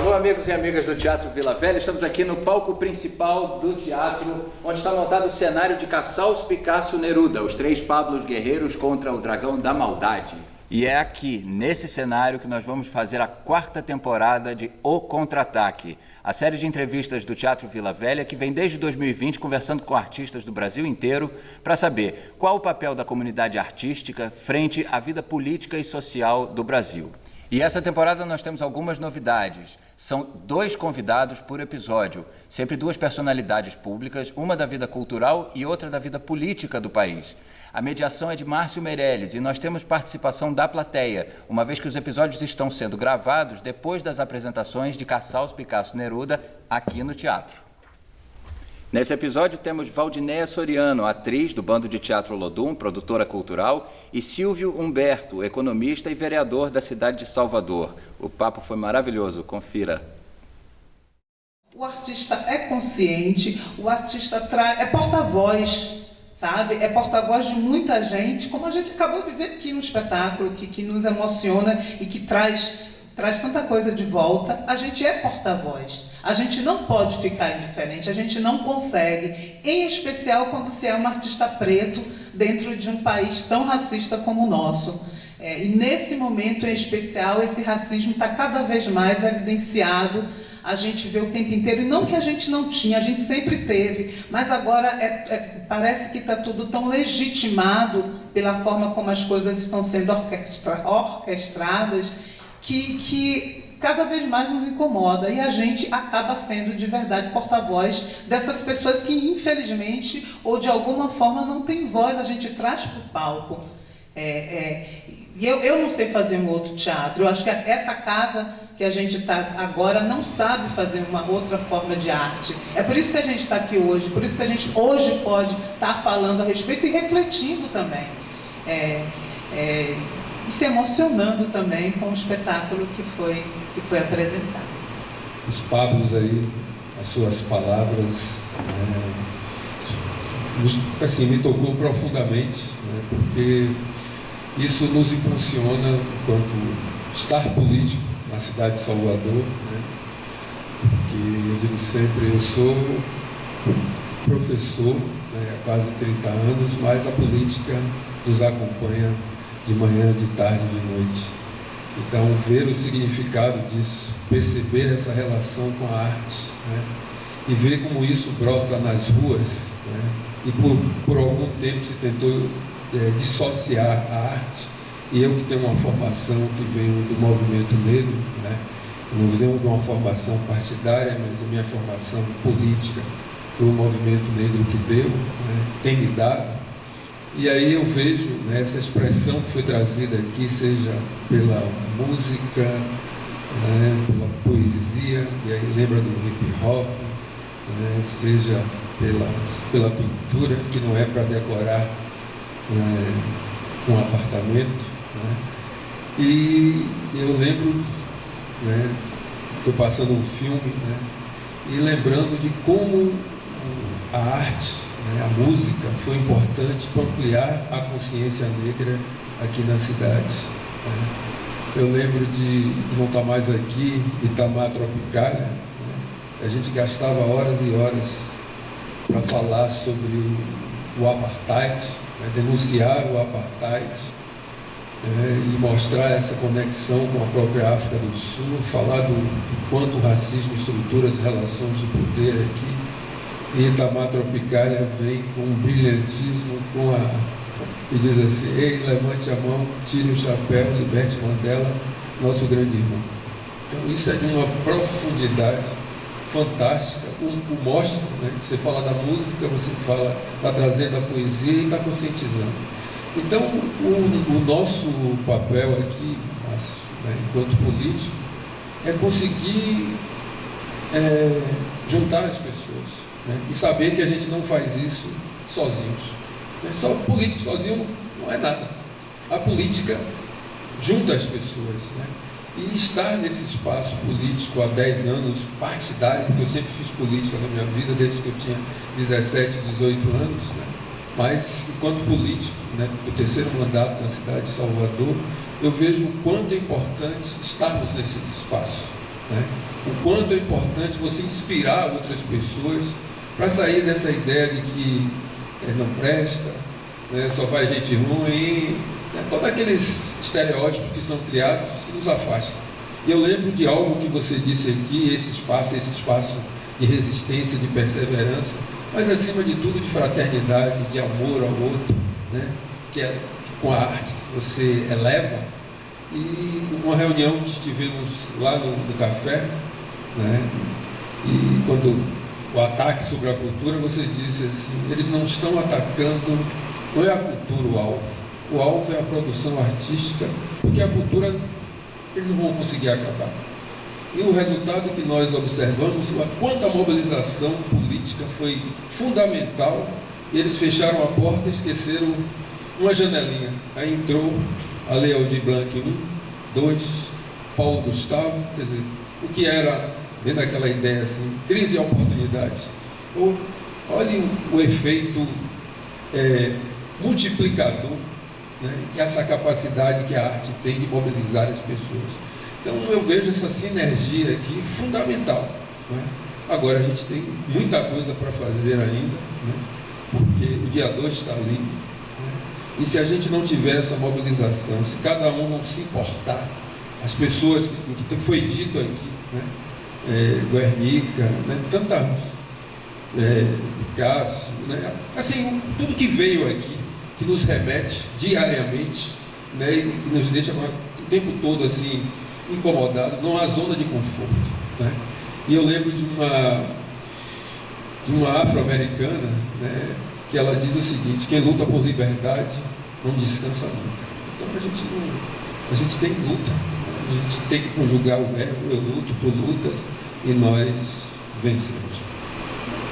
Alô, amigos e amigas do Teatro Vila Velha, estamos aqui no palco principal do teatro, onde está montado o cenário de Casals, Picasso, Neruda, os três Pablos guerreiros contra o dragão da maldade. E é aqui, nesse cenário, que nós vamos fazer a 4ª temporada de O Contra-Ataque, a série de entrevistas do Teatro Vila Velha que vem desde 2020 conversando com artistas do Brasil inteiro para saber qual o papel da comunidade artística frente à vida política e social do Brasil. E essa temporada nós temos algumas novidades. São 2 convidados por episódio, sempre 2 personalidades públicas, uma da vida cultural e outra da vida política do país. A mediação é de Márcio Meirelles e nós temos participação da plateia, uma vez que os episódios estão sendo gravados depois das apresentações de Casals, Picasso, Neruda aqui no teatro. Nesse episódio temos Valdinéia Soriano, atriz do Bando de Teatro Olodum, produtora cultural, e Silvio Humberto, economista e vereador da cidade de Salvador. O papo foi maravilhoso, confira. O artista é consciente, o artista é porta-voz, sabe? É porta-voz de muita gente, como a gente acabou de ver aqui no espetáculo, que nos emociona e que traz tanta coisa de volta. A gente é porta-voz. A gente não pode ficar indiferente, a gente não consegue, em especial quando se é um artista preto dentro de um país tão racista como o nosso. E nesse momento em especial, esse racismo está cada vez mais evidenciado. A gente vê o tempo inteiro, e não que a gente não tinha, a gente sempre teve, mas agora parece que está tudo tão legitimado pela forma como as coisas estão sendo orquestradas, que cada vez mais nos incomoda, e a gente acaba sendo de verdade porta-voz dessas pessoas que infelizmente ou de alguma forma não tem voz, a gente traz para o palco. Eu não sei fazer um outro teatro, eu acho que essa casa que a gente está agora não sabe fazer uma outra forma de arte. É por isso que a gente está aqui hoje, por isso que a gente hoje pode estar falando a respeito e refletindo também. E se emocionando também com o espetáculo que foi apresentado. Os Pablos aí, as suas palavras, assim, me tocou profundamente, porque isso nos impulsiona enquanto estar político na cidade de Salvador, que eu digo sempre, eu sou professor há quase 30 anos, mas a política nos acompanha de manhã, de tarde, de noite. Então, ver o significado disso, perceber essa relação com a arte, e ver como isso brota nas ruas, e por algum tempo se tentou dissociar a arte, e eu que tenho uma formação que venho do movimento negro, não venho de uma formação partidária, mas a minha formação política foi o movimento negro que deu, tem me dado. E aí eu vejo essa expressão que foi trazida aqui, seja pela música, pela poesia, e aí lembra do hip hop, seja pela pintura, que não é para decorar um apartamento. E eu lembro, foi passando um filme, e lembrando de como a arte, a música foi importante para ampliar a consciência negra aqui na cidade. Eu lembro de não estar mais aqui, Itamar Tropicália, a gente gastava horas e horas para falar sobre o apartheid, denunciar o apartheid, e mostrar essa conexão com a própria África do Sul, falar do quanto o racismo estrutura as relações de poder aqui. E Itamar Tropicália vem com um brilhantismo, e diz assim: ei, levante a mão, tire o chapéu, liberte Mandela, nosso grande irmão. Então isso é de uma profundidade fantástica. O mostra, você fala da música, você está trazendo a poesia e está conscientizando. Então o nosso papel aqui, enquanto político, é conseguir juntar as pessoas. E saber que a gente não faz isso sozinhos. Só político sozinho não é nada. A política junta as pessoas. E estar nesse espaço político há 10 anos, partidário, porque eu sempre fiz política na minha vida, desde que eu tinha 17, 18 anos, mas enquanto político, o 3º mandato na cidade de Salvador, eu vejo o quanto é importante estarmos nesse espaço. o quanto é importante você inspirar outras pessoas para sair dessa ideia de que não presta, né, só vai gente ruim, né, todos aqueles estereótipos que são criados que nos afastam. E eu lembro de algo que você disse aqui, esse espaço de resistência, de perseverança, mas acima de tudo de fraternidade, de amor ao outro, né, que é com a arte você eleva. E uma reunião que estivemos lá no café, né, e quando o ataque sobre a cultura, você disse assim, eles não estão atacando, não é a cultura o alvo é a produção artística, porque a cultura eles não vão conseguir acabar. E o resultado que nós observamos, quanto a mobilização política foi fundamental, eles fecharam a porta e esqueceram uma janelinha. Aí entrou a Lei Aldir Blanc 1, 2, Paulo Gustavo, quer dizer, o que era, dentro daquela ideia assim, crise e oportunidade. Olhe o efeito multiplicador, né, e essa capacidade que a arte tem de mobilizar as pessoas. Então eu vejo essa sinergia aqui fundamental, né? Agora a gente tem muita coisa para fazer ainda, né, porque o dia 2 está ali, né, e se a gente não tiver essa mobilização, se cada um não se importar, as pessoas, o que foi dito aqui, né, Guernica, né, tantas, Picasso, né, assim, tudo que veio aqui, que nos remete diariamente, né, e nos deixa o tempo todo assim incomodado, não há zona de conforto, né? E eu lembro de uma afro-americana, né, que ela diz o seguinte: quem luta por liberdade não descansa nunca. Então a gente tem luta, né? A gente tem que conjugar o verbo eu luto por lutas e nós vencemos.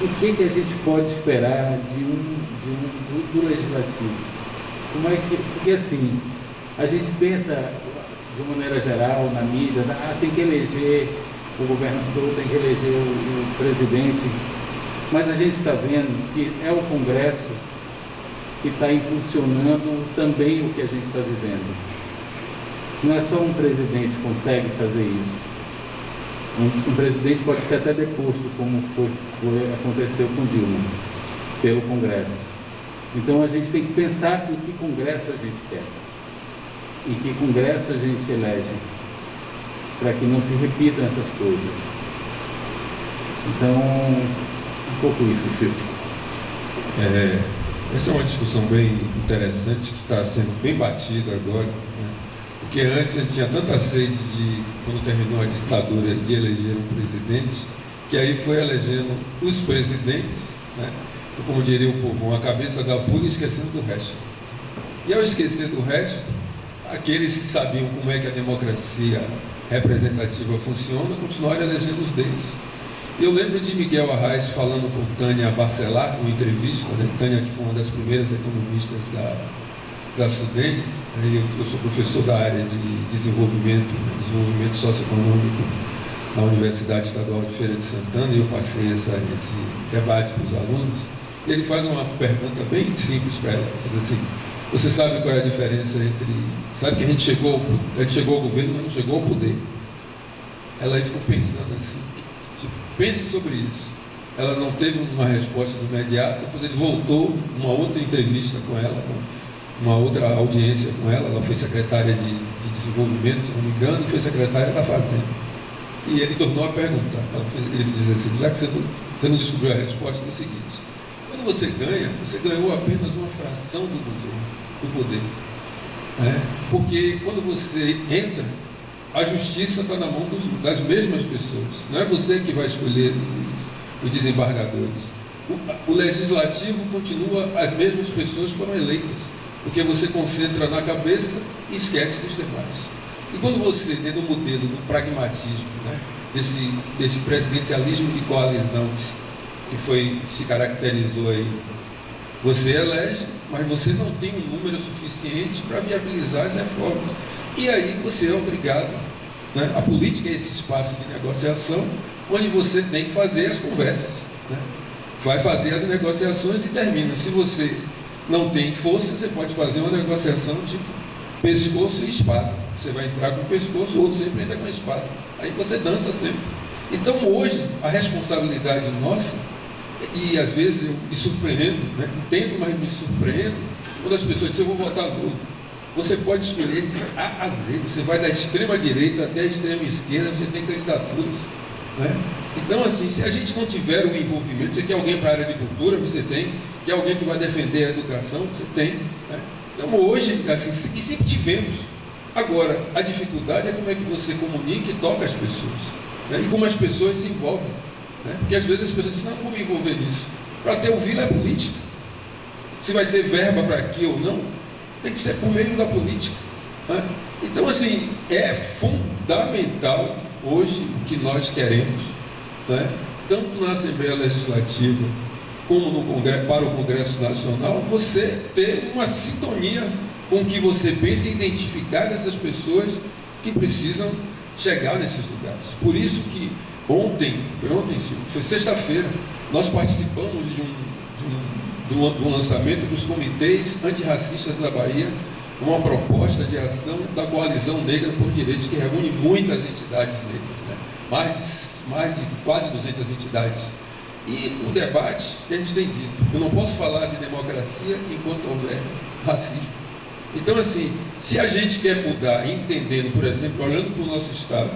O que a gente pode esperar do legislativo? Como é que, porque assim, a gente pensa de maneira geral na mídia, tem que eleger o governador, tem que eleger o presidente, mas a gente está vendo que é o Congresso que está impulsionando também o que a gente está vivendo. Não é só um presidente que consegue fazer isso. Um presidente pode ser até deposto, como aconteceu com Dilma, pelo Congresso. Então a gente tem que pensar em que Congresso a gente quer, em que Congresso a gente elege, para que não se repitam essas coisas. Então, um pouco isso, Silvio. Essa é uma discussão bem interessante, que está sendo bem batida agora, né? Porque antes a gente tinha tanta sede de, quando terminou a ditadura, de eleger um presidente, que aí foi elegendo os presidentes, né? Como diria o povo, a cabeça da pulga esquecendo do resto. E ao esquecer do resto, aqueles que sabiam como é que a democracia representativa funciona, continuaram elegendo os deles. Eu lembro de Miguel Arraes falando com Tânia Bacelar, numa entrevista, né? Tânia, que foi uma das primeiras economistas da SUDENE. Eu sou professor da área de desenvolvimento socioeconômico na Universidade Estadual de Feira de Santana, e eu passei esse debate para os alunos. E ele faz uma pergunta bem simples para ela, diz assim: você sabe qual é a diferença entre... Sabe que a gente chegou ao governo, mas não chegou ao poder. Ela aí ficou pensando assim, tipo, pense sobre isso. Ela não teve uma resposta imediata, depois ele voltou, uma outra entrevista com ela, uma outra audiência com ela. Ela foi secretária de desenvolvimento, se não me engano, e foi secretária da Fazenda. E ele tornou a pergunta. Ele diz assim: já que você não descobriu a resposta, é o seguinte: quando você ganha, você ganhou apenas uma fração do governo, do poder. Porque quando você entra, a justiça está na mão das mesmas pessoas. Não é você que vai escolher os desembargadores. O legislativo continua, as mesmas pessoas foram eleitas, porque você concentra na cabeça e esquece dos demais. E quando você, dentro do modelo do pragmatismo, né, desse presidencialismo de coalizão que se caracterizou aí, você elege, mas você não tem um número suficiente para viabilizar as reformas. E aí você é obrigado, né? A política é esse espaço de negociação, onde você tem que fazer as conversas, né? Vai fazer as negociações e termina. Se você não tem força, você pode fazer uma negociação de pescoço e espada. Você vai entrar com o pescoço, o outro sempre entra com a espada. Aí você dança sempre. Então, hoje, a responsabilidade nossa, e às vezes eu me surpreendo, né? Entendo, mas me surpreendo, quando as pessoas dizem, eu vou votar nulo. Você pode escolher de A a Z, você vai da extrema direita até a extrema esquerda, você tem candidaturas, né? Então, assim, se a gente não tiver o envolvimento, você quer alguém para a área de cultura, você tem, quer alguém que vai defender a educação, você tem, né? Então, hoje, assim, e sempre tivemos. Agora, a dificuldade é como é que você comunica e toca as pessoas, né? E como as pessoas se envolvem, né? Porque às vezes as pessoas dizem, não vou me envolver nisso. Para ter o vila é política. Se vai ter verba para aqui ou não, tem que ser por meio da política, né? Então, assim, é fundamental hoje o que nós queremos, né? Tanto na Assembleia Legislativa como no Congresso, para o Congresso Nacional, você ter uma sintonia com o que você pensa e identificar essas pessoas que precisam chegar nesses lugares. Por isso que foi sexta-feira, nós participamos do lançamento dos comitês antirracistas da Bahia, uma proposta de ação da Coalizão Negra por Direitos, que reúne muitas entidades negras, né? mais de quase 200 entidades. E o debate que a gente tem dito, eu não posso falar de democracia enquanto houver racismo. Então, assim, se a gente quer mudar, entendendo, por exemplo, olhando para o nosso Estado,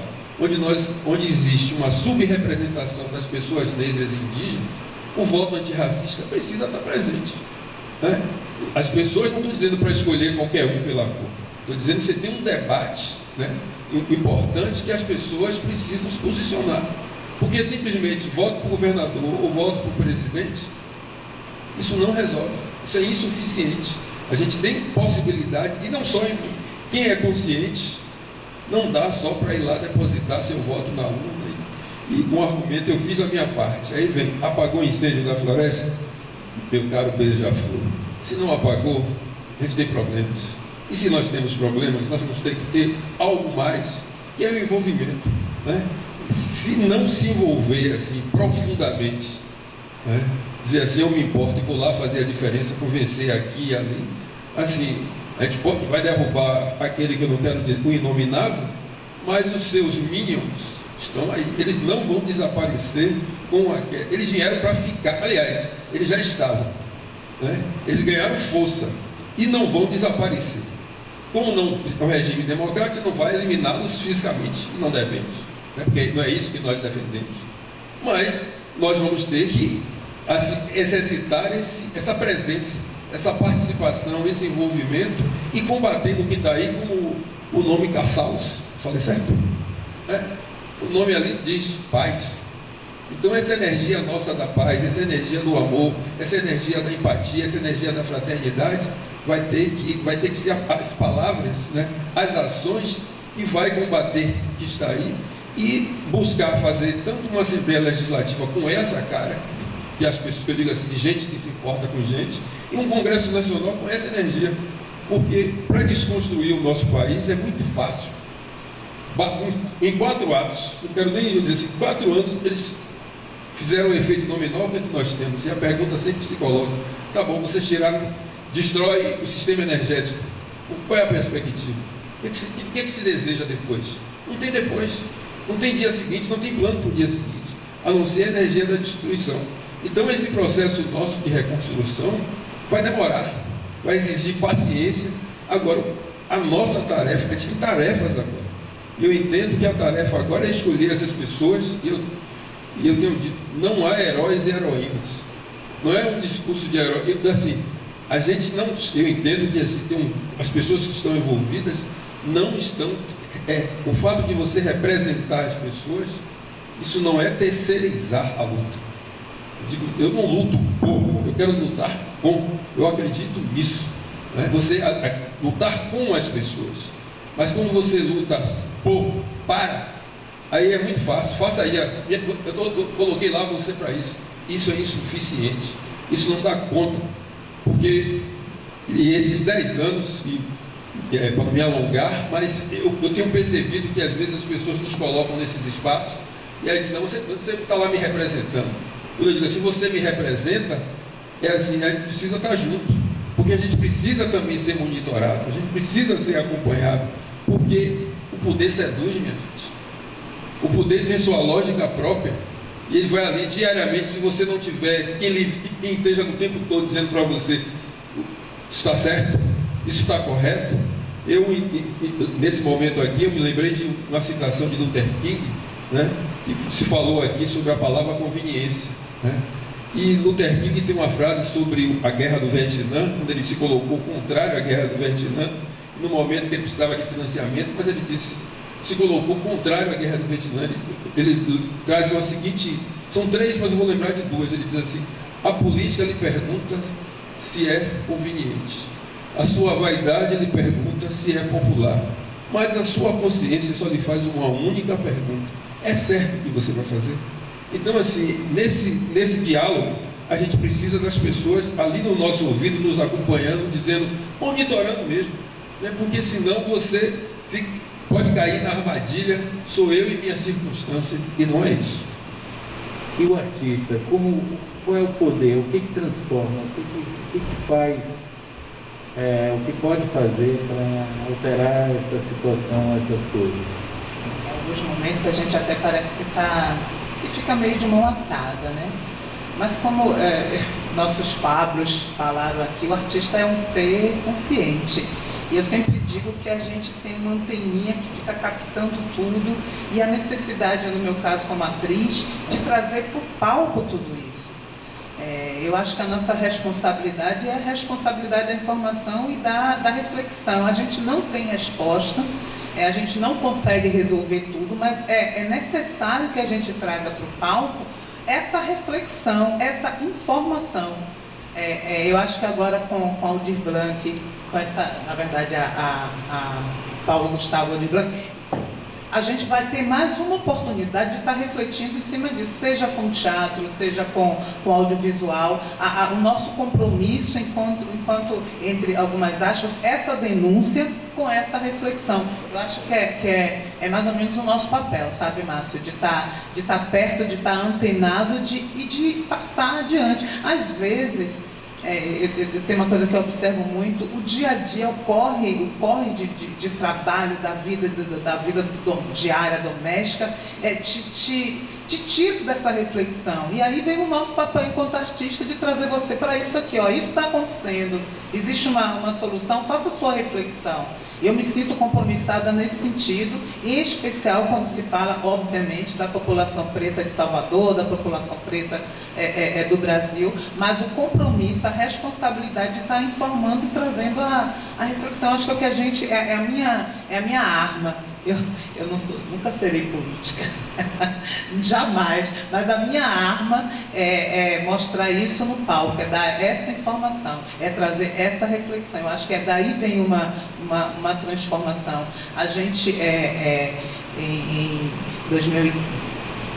onde existe uma subrepresentação das pessoas negras e indígenas, o voto antirracista precisa estar presente, né? As pessoas não estão dizendo para escolher qualquer um pela cor, estou dizendo que você tem um debate, né, importante, que as pessoas precisam se posicionar, porque simplesmente voto para o governador ou voto para o presidente, isso não resolve, isso é insuficiente. A gente tem possibilidades, e não só quem é consciente, não dá só para ir lá depositar seu voto na urna e com argumento, eu fiz a minha parte. Aí vem, apagou o incêndio da floresta, meu caro beija-flor. Se não apagou, a gente tem problemas. E se nós temos problemas, nós vamos ter que ter algo mais, que é o envolvimento, né? Se não se envolver assim profundamente, né? Dizer assim, eu me importo e vou lá fazer a diferença por vencer aqui e ali, assim, a gente vai derrubar aquele que eu não quero dizer, o inominável, mas os seus minions estão aí, eles não vão desaparecer com aquele. Eles vieram para ficar, aliás, eles já estavam, né? Eles ganharam força e não vão desaparecer. Como não é um regime democrático, você não vai eliminá-los fisicamente, não devemos, né? Porque não é isso que nós defendemos. Mas nós vamos ter que assim, exercitar essa presença, essa participação, esse envolvimento e combatendo o que está aí como o nome Cassaus, falei certo? O nome ali diz paz. Então essa energia nossa da paz, essa energia do amor, essa energia da empatia, essa energia da fraternidade vai ter que ser as palavras, né, as ações, e vai combater o que está aí e buscar fazer tanto uma Assembleia Legislativa com essa cara, que as pessoas, que eu digo assim, de gente que se importa com gente, e um Congresso Nacional com essa energia, porque para desconstruir o nosso país é muito fácil. Em 4 anos, não quero nem dizer assim, 4 anos eles fizeram um efeito nominal, o que é que nós temos? E a pergunta sempre se coloca, tá bom, vocês destrói o sistema energético, qual é a perspectiva? O que é que se deseja depois? Não tem depois, não tem dia seguinte, não tem plano para o dia seguinte, a não ser a energia da destruição. Então esse processo nosso de reconstrução vai demorar, vai exigir paciência. Agora, a nossa tarefa, a gente tem tarefas agora. Eu entendo que a tarefa agora é escolher essas pessoas, e eu tenho dito, não há heróis e heroínas. Não é um discurso de herói, assim, a gente não, eu entendo que assim, as pessoas que estão envolvidas não estão, o fato de você representar as pessoas, isso não é terceirizar a luta. Eu não luto por, eu quero lutar com, eu acredito nisso, né? Você lutar com as pessoas, mas quando você luta aí é muito fácil, faça aí, eu coloquei lá você para isso é insuficiente, isso não dá conta, porque esses 10 anos, para não me alongar, mas eu tenho percebido que às vezes as pessoas nos colocam nesses espaços, e aí dizem, não, você está lá me representando. Eu digo, se você me representa, é assim, a gente precisa estar junto, porque a gente precisa também ser monitorado, a gente precisa ser acompanhado, porque o poder seduz, minha gente. O poder tem sua lógica própria, e ele vai ali diariamente. Se você não tiver quem esteja no tempo todo dizendo para você: isso está certo, isso está correto. Nesse momento aqui, eu me lembrei de uma citação de Luther King, né? E se falou aqui sobre a palavra conveniência, né? E Luther King tem uma frase sobre a guerra do Vietnã, quando ele se colocou contrário à guerra do Vietnã, no momento que ele precisava de financiamento, mas ele se colocou contrário à guerra do Vietnã. Ele traz uma seguinte, são três, mas eu vou lembrar de duas. Ele diz assim: a política lhe pergunta se é conveniente, a sua vaidade lhe pergunta se é popular, mas a sua consciência só lhe faz uma única pergunta: é certo o que você vai fazer? Então, assim, nesse diálogo, a gente precisa das pessoas ali no nosso ouvido, nos acompanhando, dizendo, monitorando mesmo, né? Porque senão você pode cair na armadilha: sou eu e minha circunstância, e não é isso. E o artista, qual é o poder? O que transforma? O que faz? O que pode fazer para alterar essa situação, essas coisas? Em alguns momentos a gente até parece que fica meio de mão atada, né? Mas como nossos Pablos falaram aqui, o artista é um ser consciente. E eu sempre digo que a gente tem uma anteninha que fica captando tudo, e a necessidade, no meu caso como atriz, de trazer para o palco tudo isso. Eu acho que a nossa responsabilidade é a responsabilidade da informação e da reflexão. A gente não tem resposta, a gente não consegue resolver tudo, mas é necessário que a gente traga para o palco essa reflexão, essa informação. Eu acho que agora com Aldir Blanc, com essa, na verdade, a Paulo Gustavo Aldir Blanc, a gente vai ter mais uma oportunidade de estar refletindo em cima disso, seja com teatro, seja com audiovisual, o nosso compromisso enquanto, entre algumas aspas, essa denúncia com essa reflexão. Eu acho que é mais ou menos o nosso papel, sabe, Márcio? De estar perto, de estar antenado e de passar adiante. Às vezes, tem uma coisa que eu observo muito: o dia a dia, o corre de trabalho, da vida diária, doméstica, te tira dessa reflexão. E aí vem o nosso papel enquanto artista de trazer você para isso aqui, ó, isso está acontecendo, existe uma solução, faça a sua reflexão. Eu me sinto compromissada nesse sentido, em especial quando se fala, obviamente, da população preta de Salvador, da população preta do Brasil, mas o compromisso, a responsabilidade de estar informando e trazendo a reflexão. Acho que é o que a gente, é a minha arma. Eu nunca serei política, jamais, mas a minha arma é mostrar isso no palco, é dar essa informação, é trazer essa reflexão. Eu acho que daí vem uma transformação. A gente, em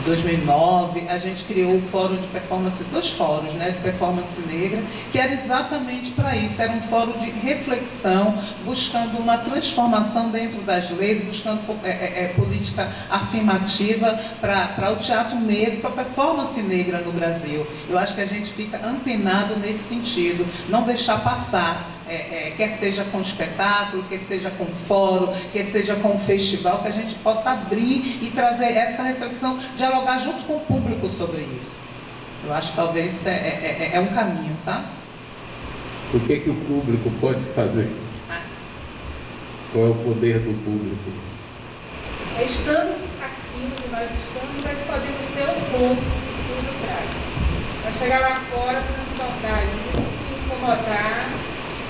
2009, a gente criou o fórum de performance, 2 fóruns, né, de performance negra, que era exatamente para isso. Era um fórum de reflexão, buscando uma transformação dentro das leis, buscando política afirmativa para o teatro negro, para a performance negra no Brasil. Eu acho que a gente fica antenado nesse sentido, não deixar passar. Quer seja com espetáculo, quer seja com fórum, quer seja com festival, que a gente possa abrir e trazer essa reflexão, dialogar junto com o público sobre isso. Eu acho que talvez é um caminho, sabe? O que o público pode fazer? Qual é o poder do público? Estando aqui onde nós estamos, nós podemos ser o povo que se traz. Para chegar lá fora, transbordar isso, incomodar,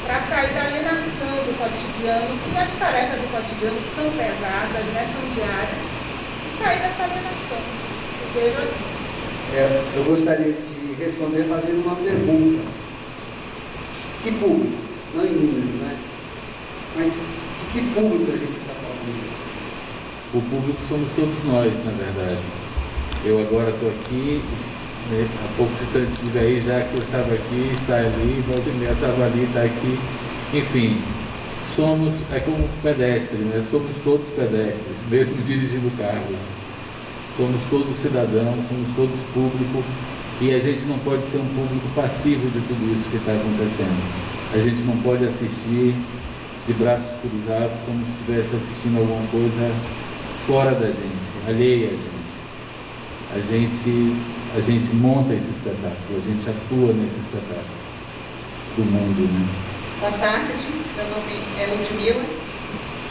para sair da alienação do cotidiano, e as tarefas do cotidiano são pesadas, né, são diárias, e sair dessa alienação. Eu vejo assim. Eu gostaria de responder fazendo uma pergunta. Que público? Não em números, né? Mas de que público a gente está falando? O público somos todos nós, na verdade. Eu agora estou aqui, há poucos instantes estive aí, já que eu estava aqui, está ali, Valdemir estava ali, está aqui. Enfim, somos, como pedestres, né? Somos todos pedestres, mesmo dirigindo carros. Somos todos cidadãos, somos todos público, e a gente não pode ser um público passivo de tudo isso que está acontecendo. A gente não pode assistir de braços cruzados como se estivesse assistindo alguma coisa fora da gente. alheia a gente. A gente monta esse espetáculo, a gente atua nesse espetáculo do mundo, né? Boa tarde, meu nome é Ludmila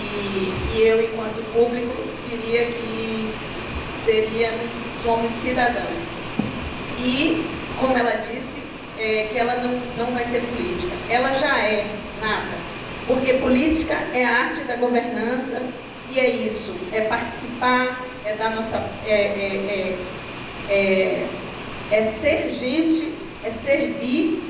e eu, enquanto público, queria que somos cidadãos. E, como ela disse, que ela não vai ser política. Ela já é nada, porque política é a arte da governança e é isso, é participar, é dar nossa... É ser gente, é servir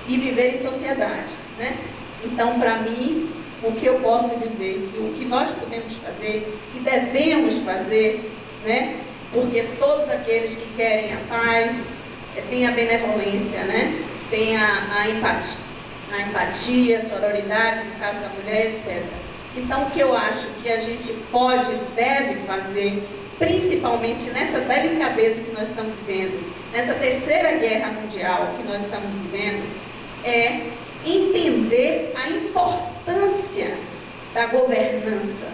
e viver em sociedade, né? Então, para mim, o que eu posso dizer, o que nós podemos fazer e devemos fazer, né? Porque todos aqueles que querem a paz, têm a benevolência, né? Tem a empatia, a sororidade, no caso da mulher, etc. Então, o que eu acho que a gente pode e deve fazer, principalmente nessa delicadeza que nós estamos vivendo, nessa terceira guerra mundial que nós estamos vivendo, é entender a importância da governança,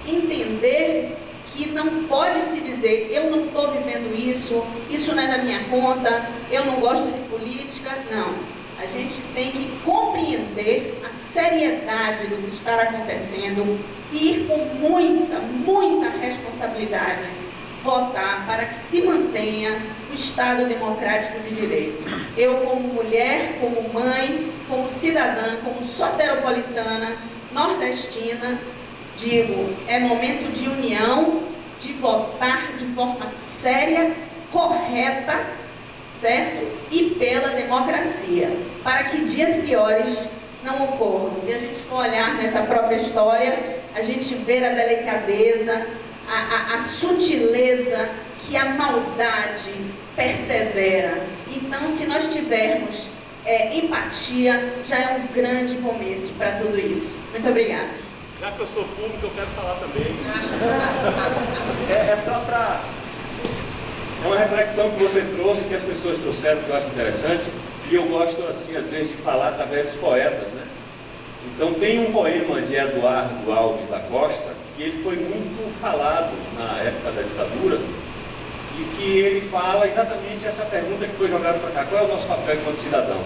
entender que não pode se dizer, eu não estou vivendo isso, isso não é da minha conta, eu não gosto de política, não. A gente tem que compreender a seriedade do que está acontecendo e ir com muita responsabilidade votar para que se mantenha o Estado democrático de direito. Eu, como mulher, como mãe, como cidadã, como soteropolitana, nordestina, digo, é momento de união, de votar de forma séria, correta, certo? E pela democracia, para que dias piores não ocorram. Se a gente for olhar nessa própria história, a gente vê a delicadeza, a sutileza que a maldade persevera. Então, se nós tivermos empatia, já é um grande começo para tudo isso. Muito obrigada. Já que eu sou público, eu quero falar também. Só para... É uma reflexão que você trouxe, que as pessoas trouxeram, que eu acho interessante, e eu gosto, assim, às vezes, de falar através dos poetas, né? Então, tem um poema de Eduardo Alves da Costa, que ele foi muito falado na época da ditadura, e que ele fala exatamente essa pergunta que foi jogada para cá: qual é o nosso papel enquanto cidadão?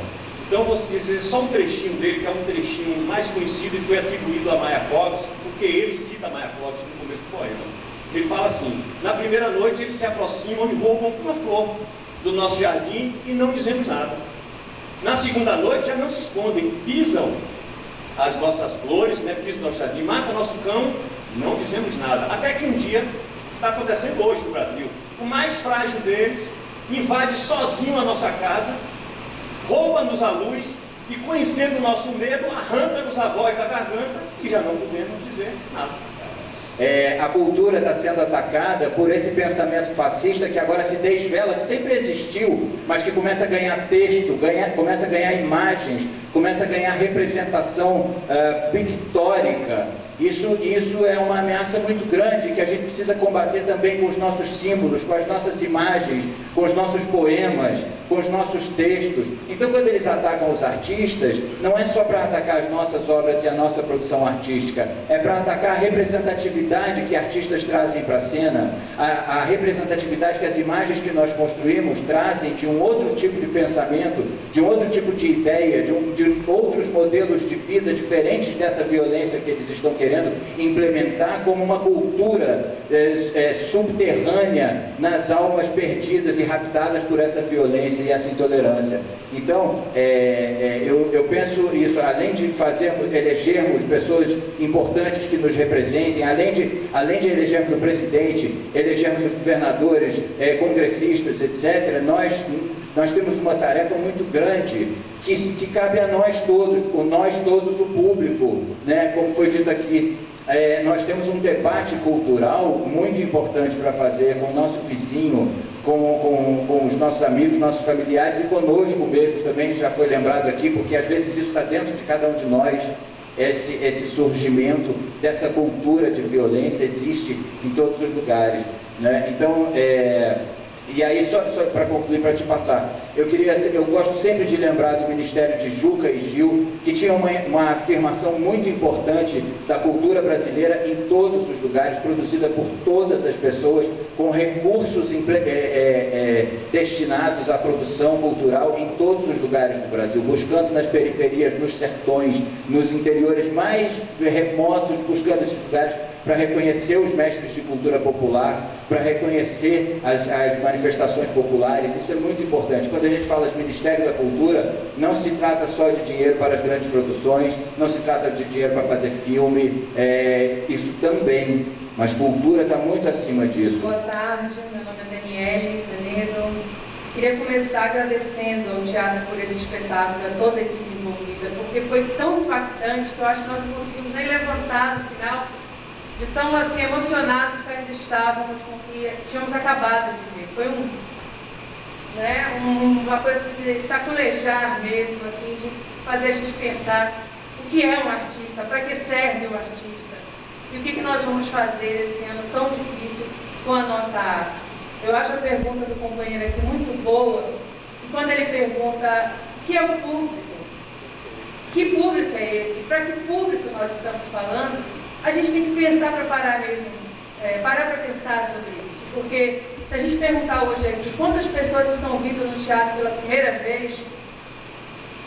Então, eu vou dizer só um trechinho dele, que é um trechinho mais conhecido e foi atribuído a Mayakovsky, porque ele cita Mayakovsky no começo do poema. Ele fala assim: na primeira noite eles se aproximam e roubam uma flor do nosso jardim e não dizemos nada. Na segunda noite já não se escondem, pisam as nossas flores, né, pisam nosso jardim, matam nosso cão, não dizemos nada. Até que um dia, está acontecendo hoje no Brasil, o mais frágil deles invade sozinho a nossa casa, rouba-nos a luz e, conhecendo o nosso medo, arranca-nos a voz da garganta e já não podemos dizer nada. A cultura está sendo atacada por esse pensamento fascista que agora se desvela, que sempre existiu, mas que começa a ganhar texto, começa a ganhar imagens, começa a ganhar representação pictórica. Isso é uma ameaça muito grande que a gente precisa combater também com os nossos símbolos, com as nossas imagens, com os nossos poemas, com os nossos textos. Então, quando eles atacam os artistas, não é só para atacar as nossas obras e a nossa produção artística, é para atacar a representatividade que artistas trazem para a cena, a representatividade que as imagens que nós construímos trazem de um outro tipo de pensamento, de um outro tipo de ideia, de outros modelos de vida diferentes dessa violência que eles estão querendo implementar como uma cultura subterrânea nas almas perdidas e raptadas por essa violência e essa intolerância. Então, eu penso isso, além de elegermos pessoas importantes que nos representem, além de elegermos o presidente, elegermos os governadores, congressistas, etc., nós temos uma tarefa muito grande que cabe a nós todos, o público, né? Como foi dito aqui, nós temos um debate cultural muito importante para fazer com o nosso vizinho, com os nossos amigos, nossos familiares e conosco mesmos também, já foi lembrado aqui, porque às vezes isso está dentro de cada um de nós. Esse surgimento dessa cultura de violência existe em todos os lugares, né? Então, E aí, só para concluir, para te passar, eu gosto sempre de lembrar do Ministério de Juca e Gil, que tinha uma afirmação muito importante da cultura brasileira em todos os lugares, produzida por todas as pessoas, com recursos destinados à produção cultural em todos os lugares do Brasil, buscando nas periferias, nos sertões, nos interiores mais remotos, buscando esses lugares para reconhecer os mestres de cultura popular, para reconhecer as manifestações populares. Isso é muito importante. Quando a gente fala de Ministério da Cultura, não se trata só de dinheiro para as grandes produções, não se trata de dinheiro para fazer filme, isso também, mas cultura está muito acima disso. Boa tarde, meu nome é Daniele Canedo. Queria começar agradecendo ao teatro por esse espetáculo, a toda a equipe envolvida, porque foi tão impactante que eu acho que nós não conseguimos nem levantar no final, de tão assim emocionados que ainda estávamos com o que tínhamos acabado de ver. Foi uma coisa de saculejar mesmo, assim, de fazer a gente pensar o que é um artista, para que serve o artista e o que nós vamos fazer esse ano tão difícil com a nossa arte. Eu acho a pergunta do companheiro aqui muito boa, e quando ele pergunta o que é o público, que público é esse, para que público nós estamos falando, a gente tem que pensar para parar mesmo, parar para pensar sobre isso, porque se a gente perguntar hoje aqui quantas pessoas estão vindo no teatro pela primeira vez,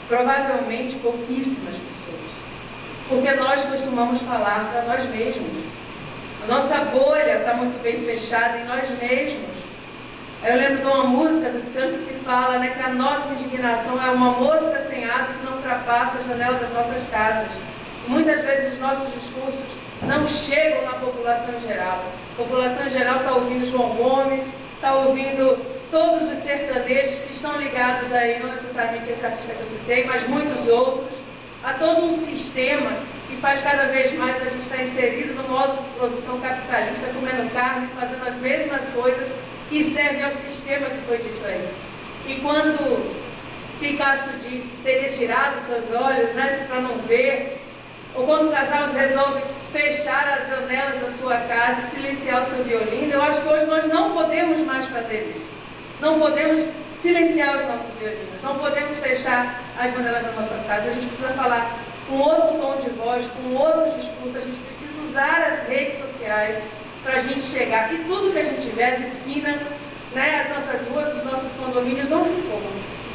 provavelmente pouquíssimas pessoas, porque nós costumamos falar para nós mesmos. A nossa bolha está muito bem fechada em nós mesmos. Eu lembro de uma música do Skank que fala, né, que a nossa indignação é uma mosca sem asa que não ultrapassa a janela das nossas casas. Muitas vezes os nossos discursos não chegam na população geral. A população geral está ouvindo João Gomes, está ouvindo todos os sertanejos que estão ligados aí, não necessariamente esse artista que eu citei, mas muitos outros, a todo um sistema que faz cada vez mais a gente estar inserido no modo de produção capitalista, comendo carne, fazendo as mesmas coisas que servem ao sistema que foi dito aí. E quando Picasso diz que teria tirado seus olhos, né, para não ver, ou quando o casal resolve fechar as janelas da sua casa e silenciar o seu violino, eu acho que hoje nós não podemos mais fazer isso. Não podemos silenciar os nossos violinos, não podemos fechar as janelas das nossas casas. A gente precisa falar com outro tom de voz, com outro discurso, a gente precisa usar as redes sociais para a gente chegar, e tudo que a gente tiver, as esquinas, né, as nossas ruas, os nossos condomínios, onde for,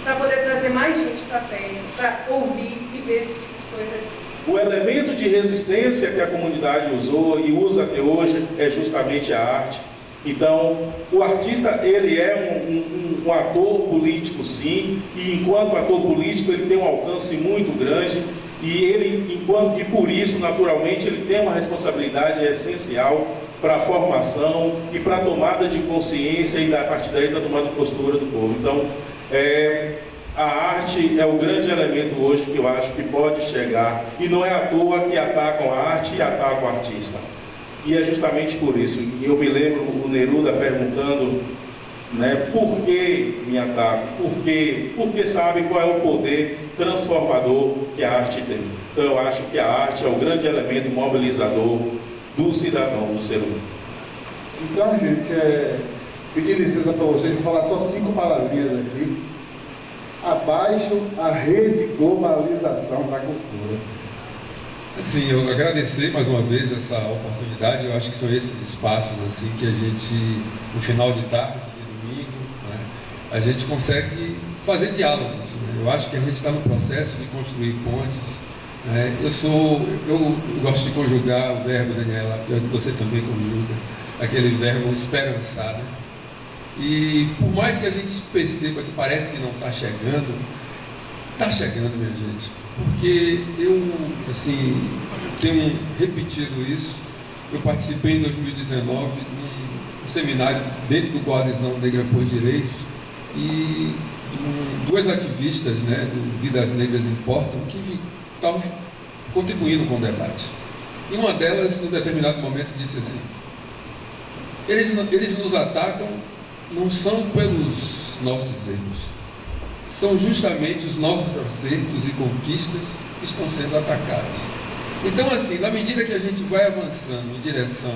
para poder trazer mais gente para perto, para ouvir e ver esse tipo de coisa aqui. O elemento de resistência que a comunidade usou e usa até hoje é justamente a arte. Então, o artista, ele é um ator político, sim, e enquanto ator político ele tem um alcance muito grande, e por isso, naturalmente, ele tem uma responsabilidade essencial para a formação e para a tomada de consciência e, a partir daí, da tomada de postura do povo. Então, a arte é o grande elemento hoje que eu acho que pode chegar, e não é à toa que atacam a arte e atacam o artista. E é justamente por isso, e eu me lembro o Neruda perguntando, né, por que me atacam? Por quê? Porque sabem qual é o poder transformador que a arte tem. Então eu acho que a arte é o grande elemento mobilizador do cidadão, do ser humano. Então, gente, pedir licença para vocês, vou falar só 5 palavrinhas aqui. Abaixo a redeglobalização da cultura. Assim, eu agradecer mais uma vez essa oportunidade. Eu acho que são esses espaços assim que a gente, no final de tarde, de domingo, né, a gente consegue fazer diálogos. Né? Eu acho que a gente está no processo de construir pontes. Né? Eu gosto de conjugar o verbo, Daniela, você também conjuga, aquele verbo esperançar. Né? E por mais que a gente perceba que parece que não está chegando, minha gente. Porque eu tenho repetido isso. Eu participei em 2019 de um seminário dentro do Coalizão Negra por Direitos, e duas ativistas, né, do Vidas Negras Importam, que estavam contribuindo com o debate. E uma delas, num determinado momento, disse assim: eles nos atacam não são pelos nossos erros, são justamente os nossos acertos e conquistas que estão sendo atacados. Então, assim, na medida que a gente vai avançando em direção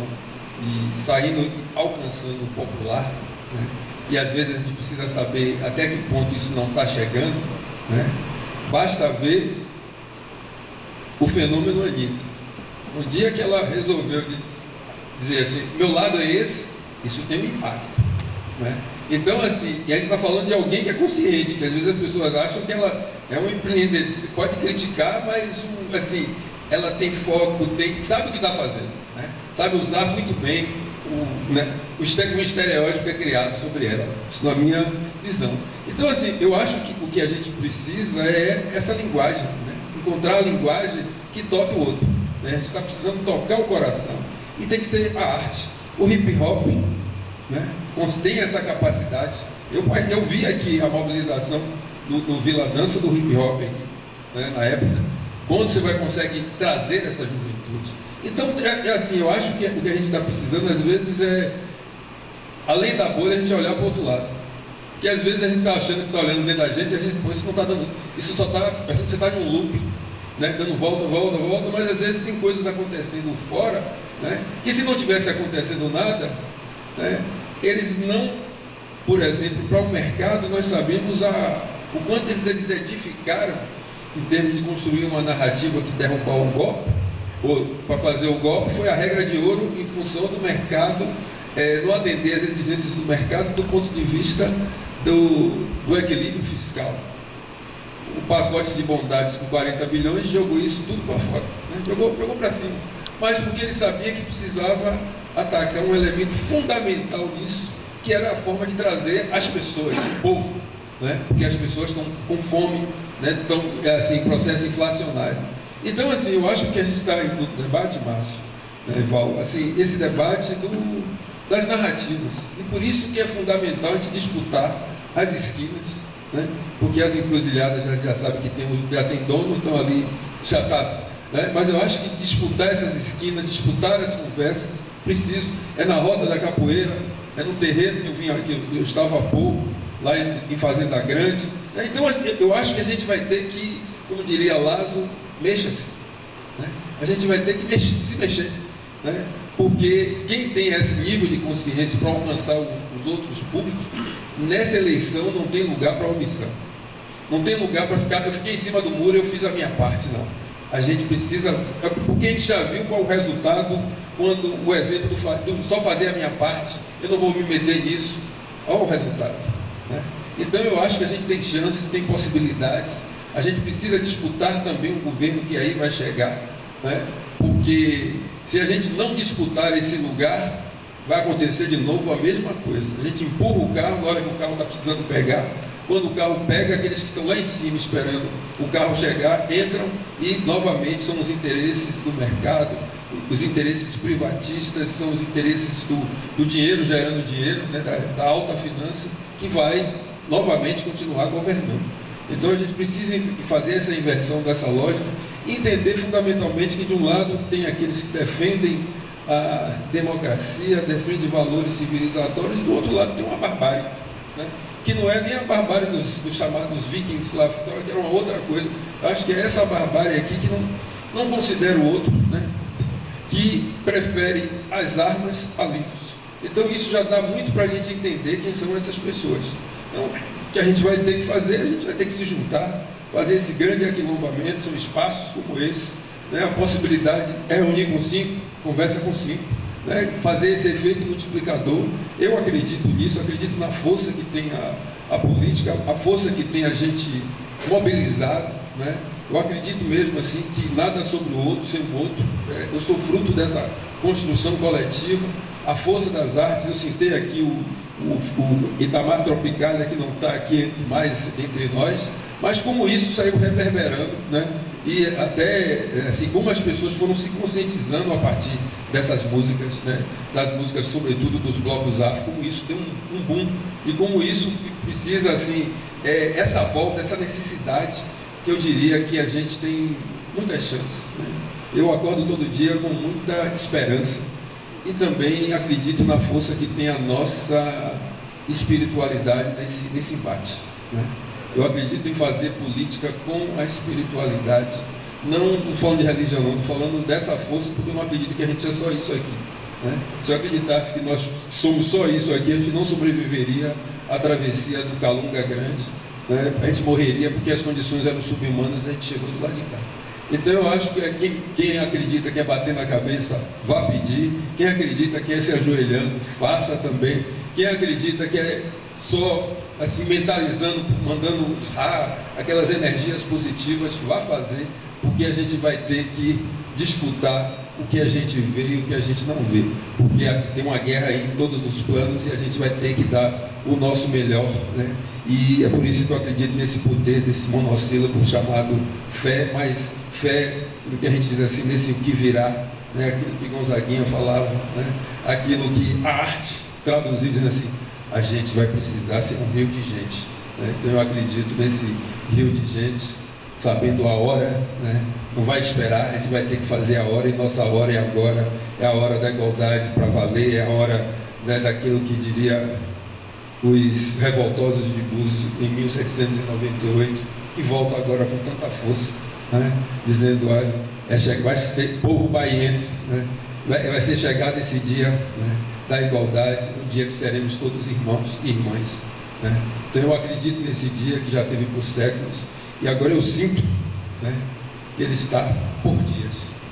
e saindo, alcançando o popular, né, e às vezes a gente precisa saber até que ponto isso não está chegando, né? Basta ver o fenômeno Anitta. No dia que ela resolveu dizer assim, meu lado é esse, isso tem um impacto, né? Então, assim, e a gente está falando de alguém que é consciente, que às vezes as pessoas acham que ela é um empreendedor, pode criticar, mas assim, ela tem foco, sabe o que está fazendo, né? Sabe usar muito bem o estereótipo que é criado sobre ela, isso na minha visão. Então, assim, eu acho que o que a gente precisa é essa linguagem, né? Encontrar a linguagem que toque o outro, né? A gente está precisando tocar o coração, e tem que ser a arte. O hip hop, né, tem essa capacidade. Eu vi aqui a mobilização do Vila Dança do hip hop, né, na época, quando você consegue trazer essa juventude. Então, assim, eu acho que o que a gente está precisando, às vezes, além da bolha, a gente olhar para o outro lado. Porque às vezes a gente está achando que está olhando dentro da gente, e a gente, pô, isso não está dando, isso só está, parece que você está em um loop, né, dando volta, mas às vezes tem coisas acontecendo fora, né, que se não tivesse acontecendo nada, né, eles não, por exemplo, para o mercado, nós sabemos o quanto eles edificaram em termos de construir uma narrativa que derrubar o golpe, ou para fazer o golpe, foi a regra de ouro em função do mercado, não atender às exigências do mercado do ponto de vista do equilíbrio fiscal. O pacote de bondades com 40 bilhões jogou isso tudo para fora, né? Jogou para cima, mas porque ele sabia que precisava atacar um elemento fundamental nisso, que era a forma de trazer as pessoas, o povo, né? Porque as pessoas estão com fome, né? Estão assim, em processo inflacionário. Então, assim, eu acho que a gente está no debate, Márcio, né, Val, assim, esse debate das narrativas, e por isso que é fundamental a gente disputar as esquinas, né? Porque as encruzilhadas já sabem que já tem dono, então ali já está, né? Mas eu acho que disputar essas esquinas, disputar as conversas, preciso, na roda da capoeira, no terreiro que eu vim aqui, eu estava há pouco, lá em Fazenda Grande. Então eu acho que a gente vai ter que, como diria Lázaro, mexa-se, né? A gente vai ter que se mexer, né? Porque quem tem esse nível de consciência para alcançar os outros públicos, nessa eleição não tem lugar para omissão, não tem lugar para ficar, eu fiquei em cima do muro, eu fiz a minha parte, não. A gente precisa, porque a gente já viu qual o resultado quando o exemplo do só fazer a minha parte, eu não vou me meter nisso, olha o resultado, né? Então eu acho que a gente tem chance, tem possibilidades, a gente precisa disputar também o governo que aí vai chegar, né? Porque se a gente não disputar esse lugar, vai acontecer de novo a mesma coisa. A gente empurra o carro na hora que o carro está precisando pegar. Quando o carro pega, aqueles que estão lá em cima esperando o carro chegar, entram e novamente são os interesses do mercado, os interesses privatistas, são os interesses do dinheiro gerando dinheiro, né, da alta finança, que vai novamente continuar governando. Então a gente precisa fazer essa inversão dessa lógica e entender fundamentalmente que de um lado tem aqueles que defendem a democracia, defendem valores civilizatórios, e do outro lado tem uma barbárie, né? Que não é nem a barbárie dos chamados vikings lá, que era uma outra coisa. Eu acho que é essa barbárie aqui que não considera o outro, né? Que prefere as armas a livros. Então isso já dá muito para a gente entender quem são essas pessoas. Então, o que a gente vai ter que fazer, a gente vai ter que se juntar, fazer esse grande aquilombamento, são espaços como esse, né? A possibilidade é reunir com 5, conversa com 5, né? Fazer esse efeito multiplicador. Eu acredito nisso, acredito na força que tem a política, a força que tem a gente mobilizado, né? Eu acredito mesmo assim que nada sobre o outro, sem o outro. Eu sou fruto dessa construção coletiva, a força das artes. Eu citei aqui o Itamar Tropicália, que não está aqui mais entre nós, mas como isso saiu reverberando, né? E até assim, como as pessoas foram se conscientizando a partir dessas músicas, né? Das músicas sobretudo dos blocos afro, como isso deu um boom, e como isso precisa assim, essa volta, essa necessidade, que eu diria que a gente tem muitas chances, né? Eu acordo todo dia com muita esperança e também acredito na força que tem a nossa espiritualidade nesse embate, né? Eu acredito em fazer política com a espiritualidade, não falando de religião, não, falando dessa força, porque eu não acredito que a gente é só isso aqui, né? Se eu acreditasse que nós somos só isso aqui, a gente não sobreviveria a travessia do Calunga Grande, né? A gente morreria porque as condições eram subhumanas, a gente chegou do lado de cá. Então eu acho que quem acredita que é bater na cabeça, vá pedir. Quem acredita que é se ajoelhando, faça também. Quem acredita que é só assim mentalizando, mandando aquelas energias positivas, vá fazer, porque a gente vai ter que disputar o que a gente vê e o que a gente não vê, porque tem uma guerra aí em todos os planos e a gente vai ter que dar o nosso melhor, né? E é por isso que eu acredito nesse poder, desse monossílabo chamado fé, mas fé do que a gente diz assim, nesse o que virá, né? Aquilo que Gonzaguinha falava, né? Aquilo que a arte traduziu dizendo assim, a gente vai precisar ser um rio de gente, né? Então eu acredito nesse rio de gente, sabendo a hora, né? Não vai esperar, a gente vai ter que fazer a hora, e nossa hora é agora, é a hora da igualdade para valer, é a hora, né, daquilo que diria os revoltosos de Búzios em 1798, que voltam agora com tanta força, né? Dizendo, olha, vai ser povo baiense, né? Vai ser chegado esse dia, né, da igualdade, o dia que seremos todos irmãos e irmãs, né? Então eu acredito nesse dia que já teve por séculos, e agora eu sinto, né, que ele está por dias.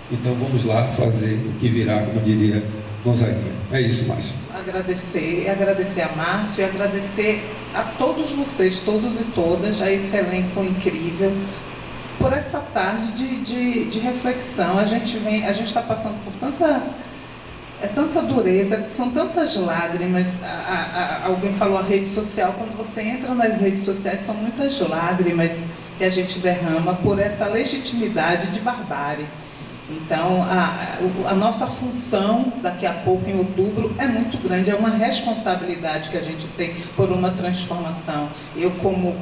Então vamos lá fazer o que virá, como diria Gonzaguinha. É isso, Márcio. Agradecer a Márcio e agradecer a todos vocês, todos e todas, a esse elenco incrível, por essa tarde de reflexão. A gente está passando por tanta dureza, são tantas lágrimas. Alguém falou a rede social, quando você entra nas redes sociais, são muitas lágrimas que a gente derrama por essa legitimidade de barbárie. Então, a nossa função, daqui a pouco, em outubro, é muito grande, é uma responsabilidade que a gente tem por uma transformação. Eu, como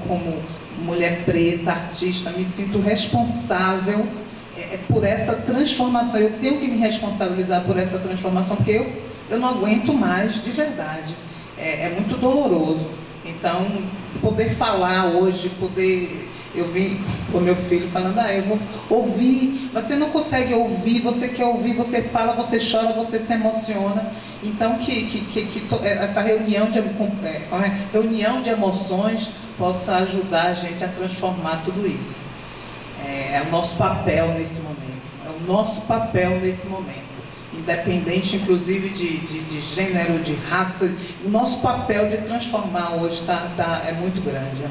mulher preta, artista, me sinto responsável por essa transformação. Eu tenho que me responsabilizar por essa transformação, porque eu não aguento mais, de verdade. É muito doloroso. Então, poder falar hoje, eu vim com meu filho falando, eu vou ouvir, você não consegue ouvir, você quer ouvir, você fala, você chora, você se emociona. Então, essa reunião de emoções possa ajudar a gente a transformar tudo isso. É o nosso papel nesse momento, independente inclusive de gênero, de raça. O nosso papel de transformar hoje é muito grande,